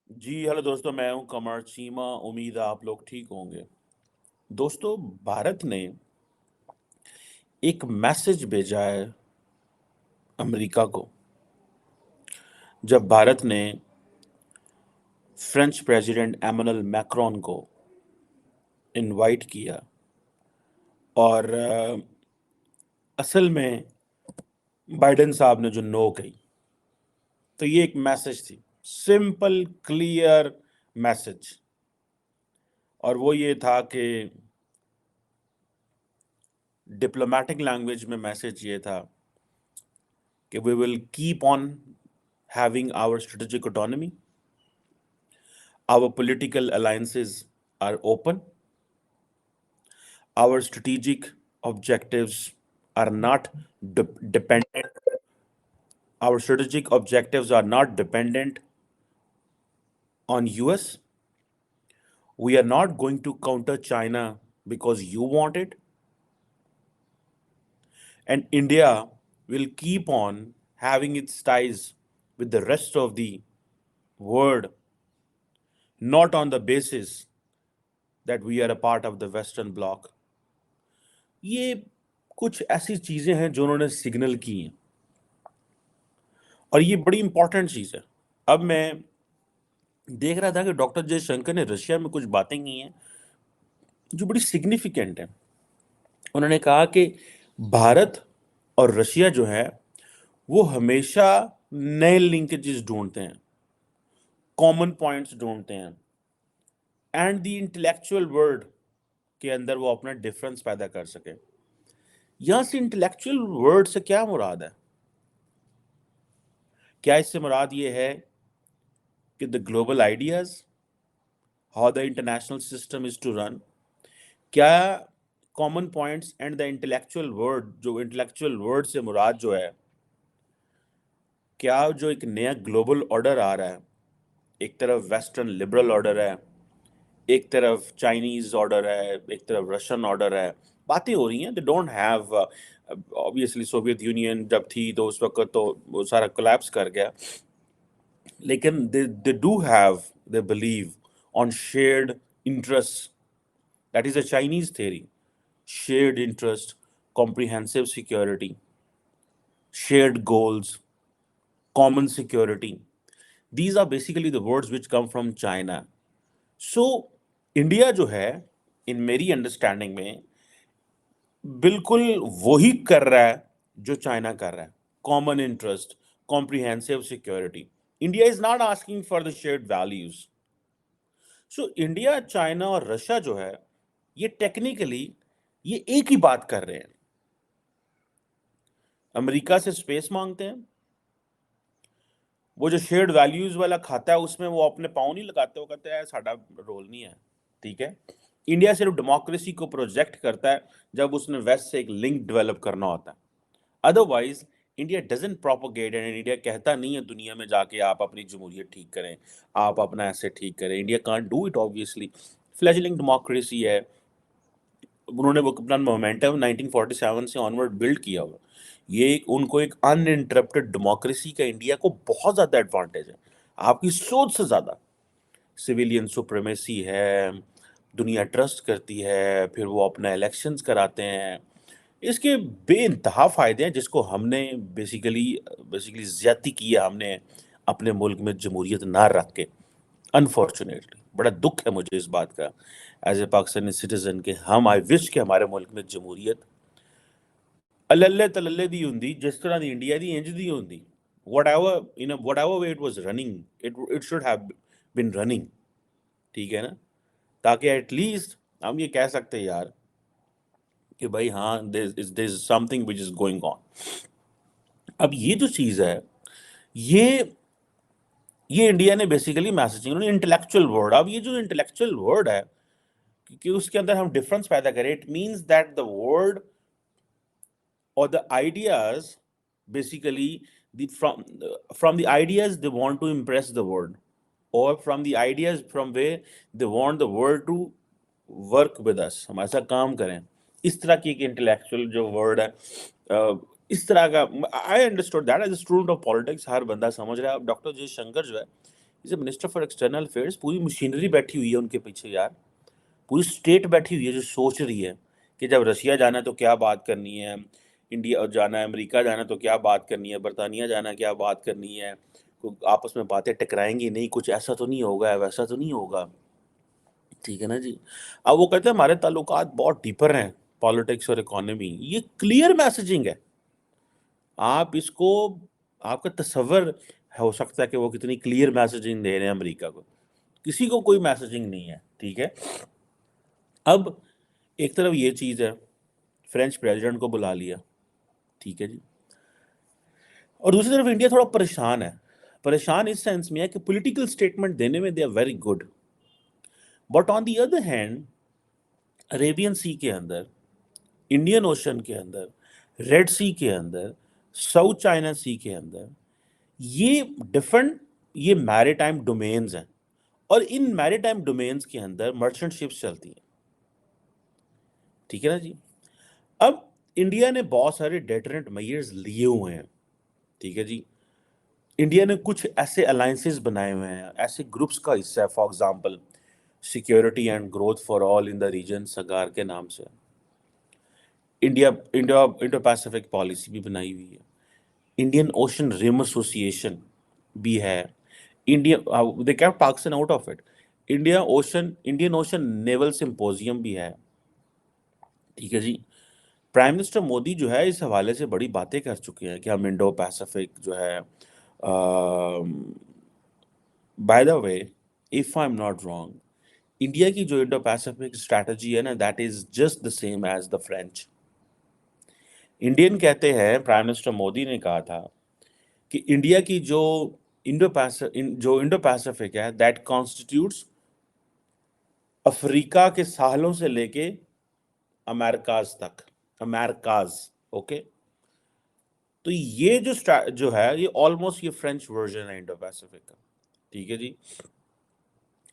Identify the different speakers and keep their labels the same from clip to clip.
Speaker 1: جی hello دوستوں، میں ہوں کمر چیمہ. امید ہے آپ لوگ ٹھیک ہوں گے. دوستوں، بھارت نے ایک میسج بھیجا ہے امریکہ کو جب بھارت نے فرینچ پریزیڈنٹ ایمنول میکرون کو انوائٹ کیا اور اصل میں بائیڈن صاحب نے جو نو کہی. تو یہ ایک میسج تھی، سمپل کلیئر میسج، اور وہ یہ تھا کہ ڈپلومیٹک لینگویج میں میسج یہ تھا کہ we will keep on having our strategic autonomy. Our political alliances are open. Our strategic objectives are not dependent. Our strategic objectives are not dependent on US. We are not going to counter China because you want it. And India will keep on having its ties with the rest of the world, not on the basis that we are a part of the Western bloc. یہ کچھ ایسی چیزیں ہیں جو انہوں نے signal کی ہیں، اور یہ بڑی امپورٹنٹ چیز ہے. اب میں دیکھ رہا تھا کہ ڈاکٹر جے شنکر نے رشیا میں کچھ باتیں کی ہیں جو بڑی سگنیفیکنٹ ہیں. انہوں نے کہا کہ بھارت اور رشیا جو ہے وہ ہمیشہ نئے لنکیجز ڈھونڈتے ہیں، کامن پوائنٹس ڈھونڈتے ہیں، اینڈ دی انٹلیکچوئل ورڈ کے اندر وہ اپنا ڈفرنس پیدا کر سکے. یہاں سے انٹلیکچوئل ورڈ سے کیا مراد ہے؟ کیا اس سے مراد یہ ہے کہ the global ideas, how the international system is to run؟ کیا common points and the intellectual word، جو intellectual word سے مراد جو ہے، کیا جو ایک نیا گلوبل آرڈر آ رہا ہے، ایک طرف ویسٹرن لبرل آرڈر ہے، ایک طرف چائنیز آرڈر ہے، ایک طرف رشین آرڈر ہے، باتیں ہو رہی ہیں. they don't have obviously Soviet union جب تھی تو اس وقت تو وہ سارا کولیپس کر گیا، لیکن they do have, they believe on shared interests. That is a Chinese theory. Shared interest, comprehensive security, shared goals, common security. These are basically the words which come from China. So India جو ہے ان میری understanding میں بالکل وہی کر رہا ہے جو چائنا کر رہا ہے. Common interest, comprehensive security. India is not asking for the shared values. So India, China اور رشیا جو ہے یہ ٹیکنیکلی یہ ایک ہی بات کر رہے ہیں. امریکہ سے اسپیس مانگتے ہیں، وہ جو شیئرڈ ویلیوز والا کھاتا ہے اس میں وہ اپنے پاؤں نہیں لگاتے، وہ کہتے ہیں ساڈا رول نہیں ہے. ٹھیک ہے، انڈیا صرف ڈیموکریسی کو پروجیکٹ کرتا ہے جب اس نے ویسٹ سے ایک لنک ڈیولپ کرنا ہوتا ہے. Otherwise India doesn't propagate, and India کہتا نہیں ہے دنیا میں جا کے آپ اپنی جمہوریت ٹھیک کریں، آپ اپنا ایسے ٹھیک کریں. India can't do it obviously. Fledgling democracy ہے، انہوں نے وہ اپنا مومنٹم 1947 سے آنورڈ بلڈ کیا ہوا. یہ ان کو ایک ان انٹرپٹڈ ڈیموکریسی کا انڈیا کو بہت زیادہ ایڈوانٹیج ہے، آپ کی سوچ سے زیادہ. سویلین سپریمیسی ہے، دنیا ٹرسٹ کرتی ہے، پھر وہ اپنا الیکشنز کراتے ہیں. اس کے بے انتہا فائدے ہیں جس کو ہم نے بیسیکلی زیادتی کی ہے ہم نے اپنے ملک میں جمہوریت نہ رکھ کے. انفارچونیٹلی بڑا دکھ ہے مجھے اس بات کا ایز اے پاکستانی سٹیزن کہ ہم آئی وش کہ ہمارے ملک میں جمہوریت اللہ تللے دی ہوندی جس طرح دی انڈیا دی انج دی ہوندی. whatever way it was running, it should have been running. ٹھیک ہے نا، تاکہ ایٹ لیسٹ ہم یہ کہہ سکتے یار کہ بھائی ہاں there is something which is going on. اب یہ جو چیز ہے یہ انڈیا نے بیسیکلی میسجنگ، انہوں نے انٹلیکچوئل ورڈ. اب یہ جو انٹلیکچوئل ورڈ ہے کہ اس کے اندر ہم ڈفرنس پیدا کریں، it means that the word or the ideas basically from the ideas they want to impress the world, or from the ideas from where they want the world to work with us، ہمارے ساتھ کام کریں. اس طرح کی ایک intellectual جو word ہے، اس طرح کا. I understood that as a student of politics ہر بندہ سمجھ رہا ہے. اب ڈاکٹر جے شنکر جو ہے is a minister for external affairs, पूरी मशीनरी बैठी हुई है उनके पीछे यार, पूरी स्टेट बैठी हुई है जो सोच रही है कि जब रशिया जाना है तो क्या बात करनी है, इंडिया जाना है, अमेरिका जाना है तो क्या बात करनी है, बरतानिया जाना है क्या बात करनी है, आपस में बातें टकराएंगी नहीं, कुछ ऐसा तो नहीं होगा, वैसा तो नहीं होगा, ठीक है ना जी। अब वो कहते हैं हमारे ताल्लुकात बहुत डीपर हैं, पॉलिटिक्स और इकोनॉमी, ये क्लियर मैसेजिंग है। आप इसको, आपका तसव्वुर हो सकता है कि वो कितनी क्लियर मैसेजिंग दे रहे हैं अमेरिका को, किसी को कोई मैसेजिंग नहीं है, ठीक है। अब एक तरफ ये चीज़ है, फ्रेंच प्रेसिडेंट को बुला लिया, ठीक है जी, और दूसरी तरफ इंडिया थोड़ा परेशान है। परेशान इस सेंस में है कि पॉलिटिकल स्टेटमेंट देने में they are very good, but on the other hand Arabian sea के अंदर, इंडियन ओशन के अंदर, रेड सी के अंदर, साउथ चाइना सी के अंदर, ये डिफरेंट, ये मैरीटाइम डोमेन्स हैं, और इन मैरीटाइम डोमेन्स के अंदर मर्चेंट शिप्स चलती हैं, ठीक है ना जी। अब इंडिया ने बहुत सारे डेटरेंट मेजर्स लिए हुए हैं, ठीक है जी। इंडिया ने कुछ ऐसे अलायंसेस बनाए हुए हैं, ऐसे ग्रुप्स का हिस्सा है, for example security and growth for all in the region, Sagar के नाम से। India Indo Indo Pacific policy भी बनाई हुई है, इंडियन ओशन रिम एसोसिएशन भी है, India they kept Pakistan out of it, Indian ocean naval symposium भी है, ठीक है जी। प्राइम मिनिस्टर मोदी जो है इस हवाले से बड़ी बातें कर चुके हैं कि हम इंडो पैसिफिक जो है, by the way if I am not wrong, India की जो इंडो पैसिफिक स्ट्रैटेजी है ना, that is just the same as the French. Indian कहते हैं, प्राइम मिनिस्टर मोदी ने कहा था कि इंडिया की जो इंडो पैसिफिक है, दैट कॉन्स्टिट्यूट्स अफ्रीका के साहलों से लेके अमेरिकाज तक, अमेरिकाज, ओके। तो ये जो है ये ऑलमोस्ट ये फ्रेंच वर्जन है इंडो पैसिफिक का, ठीक है जी।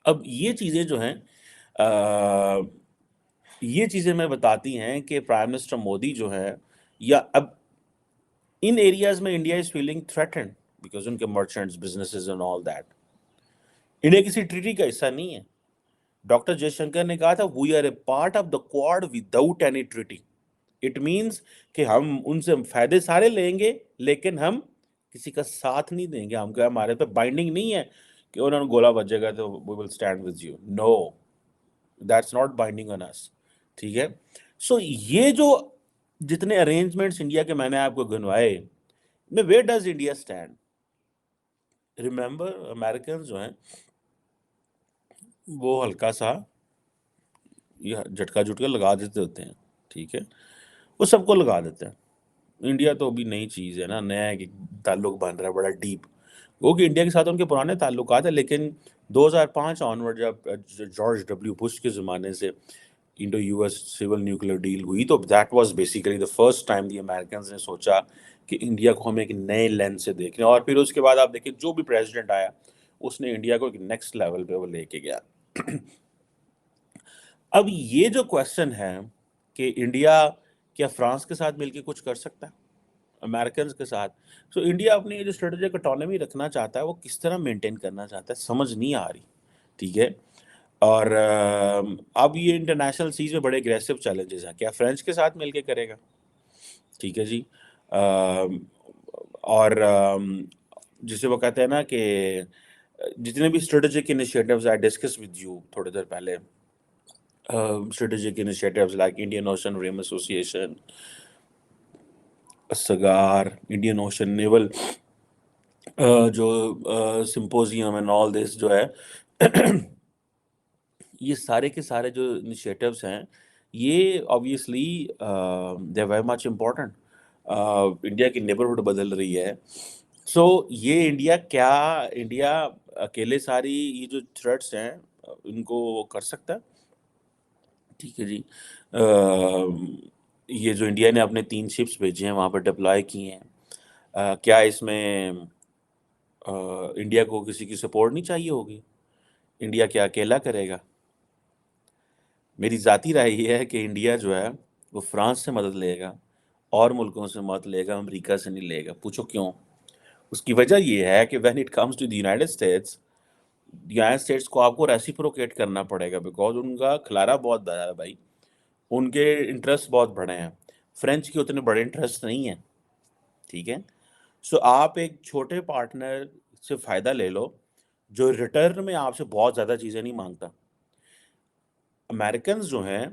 Speaker 1: अब ये चीज़ें जो हैं, ये चीज़ें मैं बताती हैं कि प्राइम मिनिस्टर मोदी जो है, या अब इन एरियाज में India is feeling threatened because उनके merchants, businesses and all that. India किसी ट्रीटी का हिस्सा नहीं है। डॉक्टर जयशंकर ने कहा था we are a part of the Quad without any treaty. It means कि हम उनसे फायदे सारे लेंगे लेकिन हम किसी का साथ नहीं देंगे, हमको हमारे पे बाइंडिंग नहीं है कि उन्होंने गोला बजेगा तो we will stand with you, no, that's not binding on us, ठीक है। सो ये जो जितने अरेंजमेंट्स इंडिया के मैंने आपको गिनवाए, में where does India stand? Remember American जो हैं वो हल्का सा ये झटका झुटका लगा देते होते हैं, ठीक है, वो सबको लगा देते हैं। इंडिया तो अभी नई चीज़ है ना, नया है कि ताल्लुक बन रहा है बड़ा डीप, वो कि इंडिया के साथ उनके पुराने ताल्लुकात है, लेकिन 2005 ऑनवर्ड जब जॉर्ज डब्ल्यू बुश के ज़माने से Indo US civil nuclear deal हुई, तो that was basically the first time the American ने सोचा कि इंडिया को हम एक नए लेंस से देखें, और फिर उसके बाद आप देखिए जो भी प्रेसिडेंट आया उसने इंडिया को एक नेक्स्ट लेवल पे वो लेके गया। अब ये जो क्वेश्चन है कि इंडिया क्या फ्रांस के साथ मिलकर कुछ कर सकता है अमेरिकन के साथ, तो इंडिया अपनी ये जो स्ट्रेटेजिक ऑटोनॉमी रखना चाहता है वो किस तरह मेंटेन करना चाहता है, समझ नहीं आ रही, ठीक है। और अब ये इंटरनेशनल सीज में बड़े एग्रेसिव चैलेंजेस हैं, क्या फ्रेंच के साथ मिलके करेगा, ठीक है जी। और जिसे वो कहते हैं ना कि जितने भी strategic initiatives I discuss with you थोड़ी देर पहले, strategic initiatives like Indian Ocean Rim Association, Sagar, Indian ocean naval जो सिंपोजियम एंड ऑल दिस जो है, ये सारे के सारे जो इनिशिएटिव्स हैं ये obviously they very much important. India की नेबरहुड बदल रही है, सो ये इंडिया अकेले सारी ये जो थ्रेट्स हैं इनको कर सकता है, ठीक है जी। ये जो इंडिया ने अपने 3 शिप्स भेजे हैं वहाँ पर डिप्लॉय किए हैं, क्या इसमें इंडिया को किसी की सपोर्ट नहीं चाहिए होगी? इंडिया क्या अकेला करेगा? मेरी ज़ाती राय ये है कि इंडिया जो है वो फ्रांस से मदद लेगा और मुल्कों से मदद लेगा, अमेरिका से नहीं लेगा। पूछो क्यों? उसकी वजह ये है कि when it comes to the United States, United States को आपको रेसिप्रोकेट करना पड़ेगा, बिकॉज उनका खिलारा बहुत बड़ा है भाई, उनके इंटरेस्ट बहुत बड़े हैं, फ्रेंच के उतने बड़े इंटरेस्ट नहीं हैं, ठीक है। सो आप एक छोटे पार्टनर से फ़ायदा ले लो जो रिटर्न में आपसे बहुत ज़्यादा चीज़ें नहीं मांगता। अमेरिकन्स जो हैं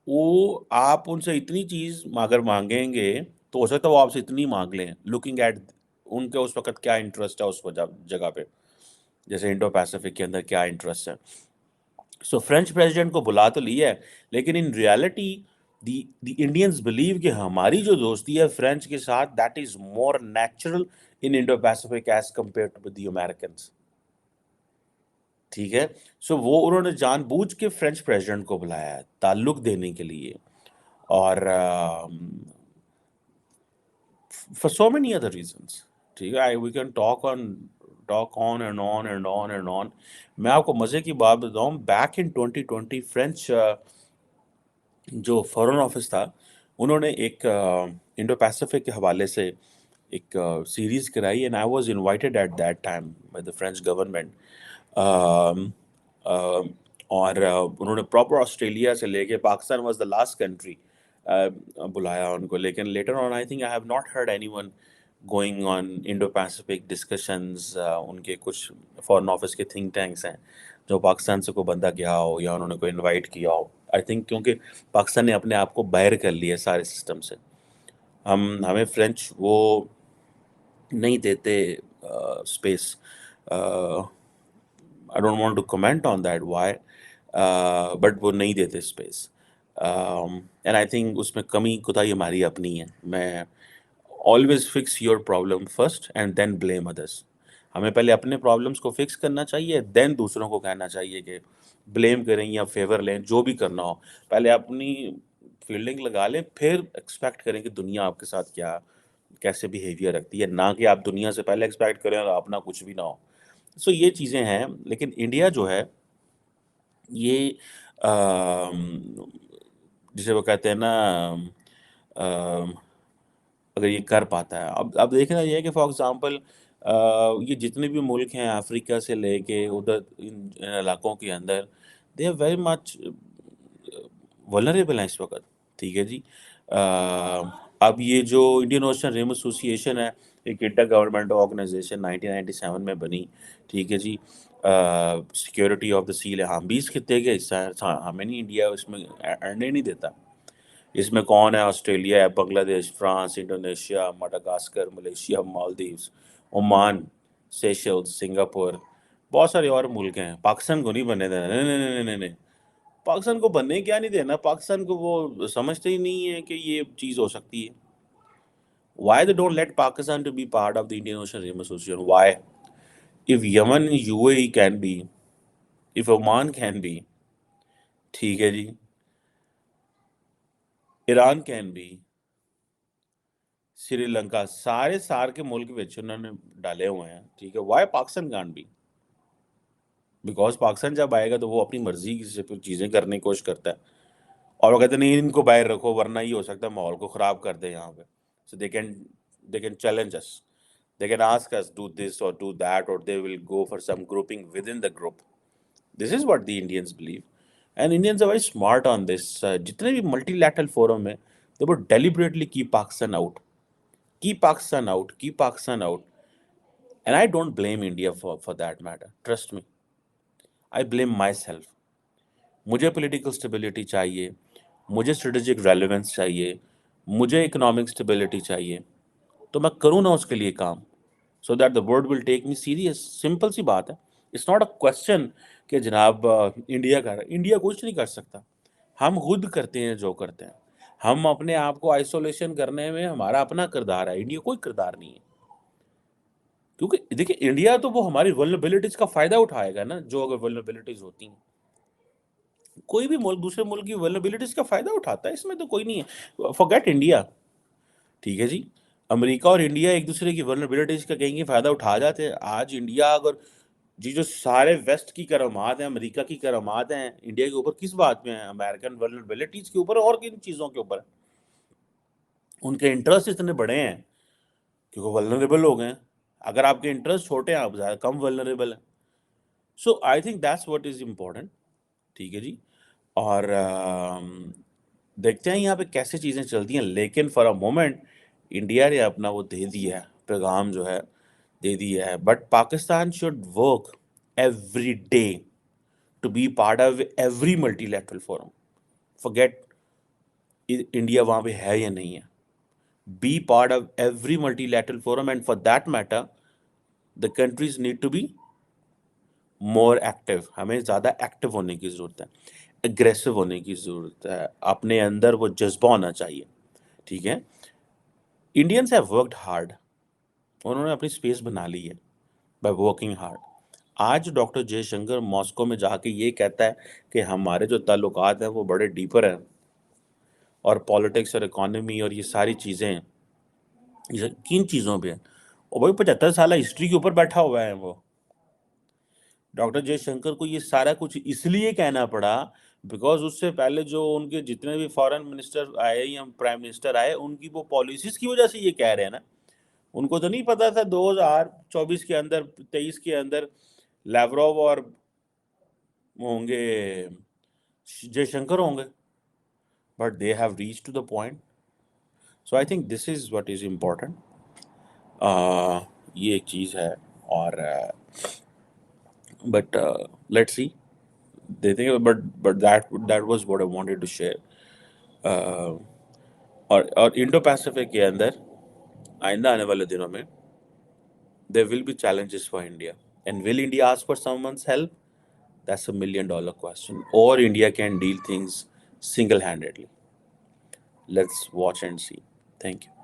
Speaker 1: वो आप उनसे इतनी चीज़ अगर मांगेंगे तो हो सकता है वो आपसे इतनी मांग लें, लुकिंग एट उनके उस वक्त क्या इंटरेस्ट है उस जगह पे, जैसे इंडो पैसिफिक के अंदर क्या इंटरेस्ट है। सो फ्रेंच प्रेसिडेंट को बुला तो लिया है, लेकिन in reality the Indians believe कि हमारी जो दोस्ती है फ्रेंच के साथ, that is more natural in Indo Pacific as compare to the Americans, ठीक है। सो वो उन्होंने जानबूझ के फ्रेंच प्रेसिडेंट को बुलाया है ताल्लुक देने के लिए, और for so many other reasons, ठीक है। we can talk on and on and on and on। मैं आपको मज़े की बात बताऊं, बैक इन 2020 फ्रेंच जो फॉरेन ऑफिस था उन्होंने एक इंडो पैसिफिक के हवाले से एक सीरीज़ कराई, and I was invited at that time by the French government. और उन्होंने प्रॉपर ऑस्ट्रेलिया से लेके Pakistan was the last country बुलाया उनको, लेकिन later on I think I have not heard anyone going on Indo Pacific discussions. उनके कुछ foreign office के थिंक टैंक्स हैं जो पाकिस्तान से कोई बंदा गया हो या उन्होंने कोई इनवाइट किया हो, आई थिंक क्योंकि पाकिस्तान ने अपने आप को बाहर कर लिया सारे सिस्टम से। हमें फ्रेंच वो नहीं देते space. I don't want to comment on that why, but वो नहीं देते स्पेस, एंड आई थिंक उसमें कमी कोताही हमारी अपनी है। मैं always fix your problem first and then blame others. हमें पहले अपने प्रॉब्लम्स को फिक्स करना चाहिए, देन दूसरों को कहना चाहिए कि ब्लेम करें या फेवर लें, जो भी करना हो पहले अपनी फील्डिंग लगा लें, फिर एक्सपेक्ट करें कि दुनिया आपके साथ क्या कैसे बिहेवियर रखती है, ना कि आप दुनिया से पहले एक्सपेक्ट करें और अपना कुछ भी ना हो। सो ये चीज़ें हैं, लेकिन इंडिया जो है ये जिसे वो कहते हैं ना, अम, अगर ये कर पाता है, अब देखना ये है कि फॉर एग्जांपल ये जितने भी मुल्क हैं अफ्रीका से लेके उधर इन इलाकों के अंदर, they are very much vulnerable हैं इस वक्त, ठीक है जी। अब ये जो इंडियन ओशन रिम एसोसिएशन है, एक इंटर गवर्नमेंट ऑर्गेनाइजेशन 1997 में बनी, ठीक है जी। सिक्योरिटी ऑफ द सील है, हम भी इस खित्ते के हिस्सा है, हमें नहीं, इंडिया इसमें अड़ने नहीं देता। इसमें कौन है? ऑस्ट्रेलिया है, Bangladesh, France, Indonesia, Madagascar, Malaysia, Maldives, Oman, Seychelles, Singapore, बहुत सारे और मुल्क हैं। पाकिस्तान को नहीं बनने देना, नहीं नहीं नहीं नहीं नहीं। पाकिस्तान को बनने क्या नहीं देना, पाकिस्तान को वो समझते ही नहीं है कि ये चीज़ हो सकती है। Why they don't let Pakistan to be part of the Indian Ocean Rim Association? Why? If Yemen, UAE can be, if Oman can be, ठीक है जी, ईरान कैन बी, श्रीलंका, सारे सार के मुल्क विच उन्होंने डाले हुए हैं, ठीक है। Why Pakistan can't be? Because Pakistan जब आएगा तो वो अपनी मर्जी से फिर चीज़ें करने की कोशिश करता है, और वो कहते नहीं इनको बाहर रखो वरना ये हो सकता है माहौल को ख़राब कर दे यहाँ पे। So they can challenge us, they can ask us do this or do that, or they will go for some grouping within the group. This is what the Indians believe, and Indians are very smart on this। जितने भी multilateral forum है, they would deliberately keep Pakistan out, keep Pakistan out, keep Pakistan out, and I don't blame India for that matter, trust me, I blame myself। मुझे political stability चाहिए, मुझे strategic relevance चाहिए, मुझे economic stability चाहिए, तो मैं करूँ ना उसके लिए काम, so that the world will take me serious. Simple सी बात है, इट्स नॉट अ क्वेश्चन कि जनाब इंडिया कर, इंडिया कुछ नहीं कर सकता, हम खुद करते हैं जो करते हैं। हम अपने आप को आइसोलेशन करने में हमारा अपना किरदार है, इंडिया कोई किरदार नहीं है। क्योंकि देखिए इंडिया तो वो हमारी वल्नरेबिलिटीज का फायदा उठाएगा ना, जो अगर वल्नरेबिलिटीज होती हैं, कोई भी मुल्क दूसरे मुल्क की वल्नरेबिलिटीज का फायदा उठाता है, इसमें तो कोई नहीं है। फॉरगेट इंडिया, ठीक है जी, अमेरिका और इंडिया एक दूसरे की वल्नरेबिलिटीज का कहीं फ़ायदा उठा जाते हैं। आज इंडिया अगर जी जो सारे वेस्ट की करामात हैं, अमेरिका की करामात हैं, इंडिया के ऊपर किस बात में है? अमेरिकन वल्नरेबिलिटीज के ऊपर और किन चीज़ों के ऊपर? उनके इंटरेस्ट इतने बड़े हैं क्योंकि वल्नरेबल हो गए हैं। अगर आपके इंटरेस्ट छोटे हैं, आप ज़्यादा कम वल्नरेबल हैं। So I think that's what is important. ठीक है जी. اور دیکھتے ہیں یہاں پہ کیسے چیزیں چلتی ہیں. لیکن فار اے مومنٹ انڈیا نے اپنا وہ دے دیا ہے, پیغام جو ہے دے دیا ہے. But Pakistan should work every day to be part of every multilateral forum. forget India وہاں پہ ہے یا نہیں ہے. be part of every multilateral forum, and for that matter the countries need to be more active. ہمیں زیادہ active ہونے کی ضرورت ہے, اگریسو ہونے کی ضرورت ہے, اپنے اندر وہ جذبہ ہونا چاہیے. ٹھیک ہے. انڈینس ہیو ورکڈ ہارڈ, انہوں نے اپنی اسپیس بنا لی ہے بائی ورکنگ ہارڈ. آج ڈاکٹر جے شنکر ماسکو میں جا کے یہ کہتا ہے کہ ہمارے جو تعلقات ہیں وہ بڑے ڈیپر ہیں, اور پالیٹکس اور اکانومی اور یہ ساری چیزیں یہ کن چیزوں پہ ہیں. اور بھائی 75 سالہ ہسٹری کے اوپر بیٹھا ہوا ہے وہ. ڈاکٹر جے شنکر کو یہ سارا کچھ اس لیے کہنا پڑا بیکاز اس سے پہلے جو ان کے جتنے بھی فارن منسٹر آئے یا پرائم منسٹر آئے, ان کی وہ پالیسیز کی وجہ سے یہ کہہ رہے ہیں نا. ان کو تو نہیں پتا تھا 2024 کے اندر 23 کے اندر لیوروو اور ہوں گے جے شنکر ہوں گے, but they have reach to the point. So I think this is what is important. یہ ایک چیز ہے. اور بٹ لیٹ سی دیتے ہیں, but that was what I wanted to share. اور انڈو پیسفک کے اندر آئندہ آنے والے دنوں میں there will be challenges for India. And will India ask for someone's help? That's $1 million question. Or India can deal things single-handedly. Let's watch and see. Thank you.